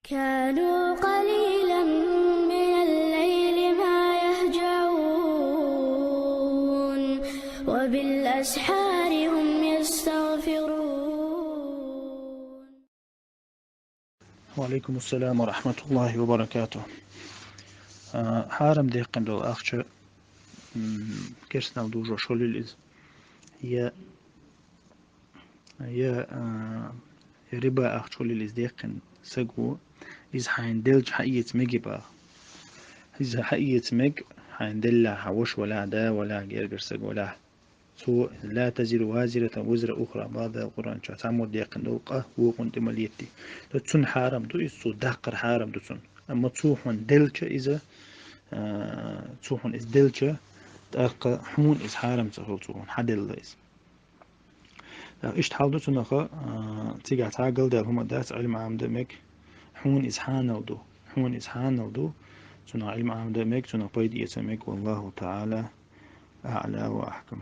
كانوا قليلا من الليل ما يهجعون وبالأسحار هم يستغفرون. وعليكم السلام ورحمة الله وبركاته. حارم ديقن دو أخشى كرسنا دوجو شوليلز هي ربا أخ شوليلز ديقن سقو إذا حيندلج حقية مجبا إذا حقية مج حيندلع حوش ولا دا ولا جرجر سق ولا سو لا تزر وازرة وزر أخرى بعض القرآن شو تعمد ديقن دو وقنت مليتي تسون حارم دو يسو دقر حارم دو تسون أما تصوحون دلج إذا تصوحون إز دلج تأقى حمون إز حارم تصوحون حدل إز إيش تحاولوا تنخا تيجي تعقل ده هم داس علم عام دمك حون إزحان ودو حون إزحان ودو تنا علم عام دمك تنا بيد يسمك والله تعالى أعلى وأحكم.